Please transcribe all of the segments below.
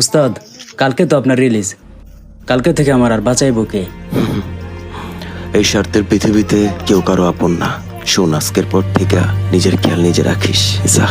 উস্তাদ, কালকে তো আপনার রিলিজ। কালকে থেকে আমার আর বাঁচাইব কে? এই স্বার্থের পৃথিবীতে কেউ কারো আপন না। শোন, আজকের পর থেকে নিজের খেয়াল নিজে রাখিস। যা।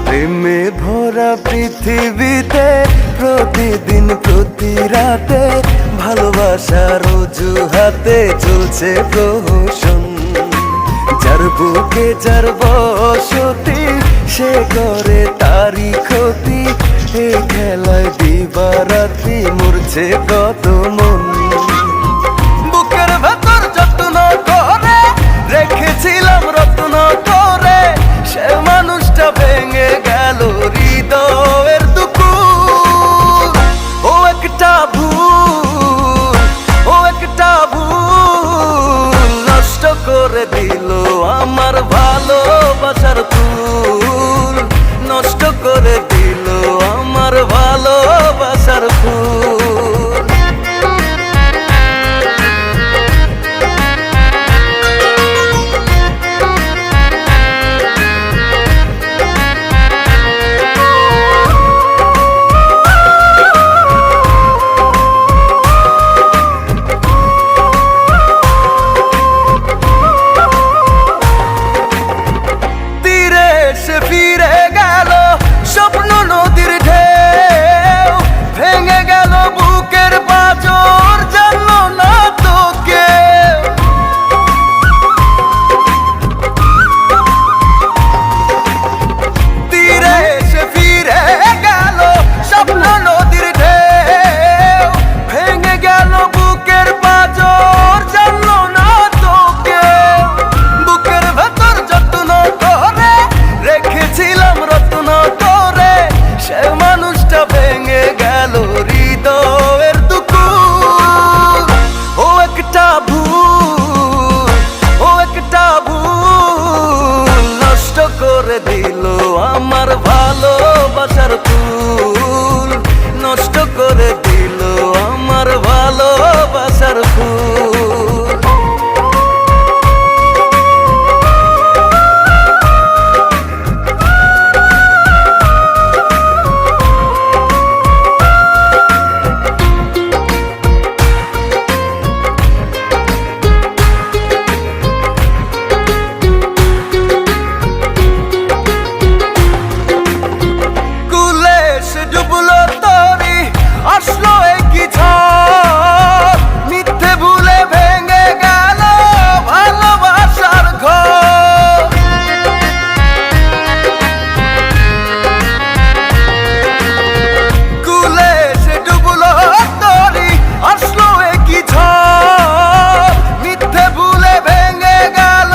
প্রেমে ভরা পৃথিবীতে প্রতিদিন প্রতি রাতে ভালোবাসার অজুহাতে চলছে প্রহসন। যার বুকে যার বসতি সে করে তারই ক্ষতি। এ খেলায় দিবারাতি মরছে কত মন। বুকের ভেতর যত্ন করে রেখেছিলাম রত্ন করে, সে মানুষটা ভেঙে গেল হৃদয়ের দুকুল। ও একটা ভুল, ও একটা ভুল নষ্ট করে দিল আমার ভালোবাসার ফুল। নষ্ট করে দিল আমার ভালোবাসার ফুল। সে ফিরে গেল স্বপ্ন নদীর ঢেউ, ভেঙে গেল বুকের পাঁজর, জানলো না তো কেউ। তীরে সে ফিরে গেল স্বপ্ন নদীর ঢেউ, ভেঙে গেল বুকের পাঁজর, জানলো না তো কেউ। বুকের ভেতর যত্ন করে রেখেছিলাম রত্ন করে, সে মানুষটা ভেঙে গেল হৃদয়ের দুকুল। ও একটা ভুল, ও একটা ভুল নষ্ট করে দিল আমার ভালোবাসার ফুল। নষ্ট করে দিল আমার ভালোবাসার ফুল। ডুবলো তরি আসলো একই ঝড়, মিথ্যে ভুলে ভেঙে গেল ভালোবাসার ঘর। কুলে সে ডুবলো তরি আসলো একই ঝড়, মিথ্যে ভুলে ভেঙে গেল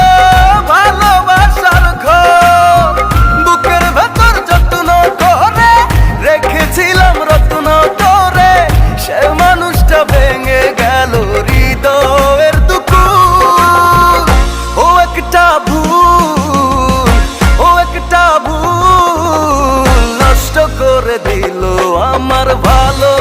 ভালোবাসার ঘর। বুকের ভেতর যত্ন করে রেখেছিলাম রত্ন করে, সে মানুষটা ভেঙে গেল হৃদয়ের দুকুল। ও একটা ভুল, ও একটা ভুল নষ্ট করে দিল আমার ভালো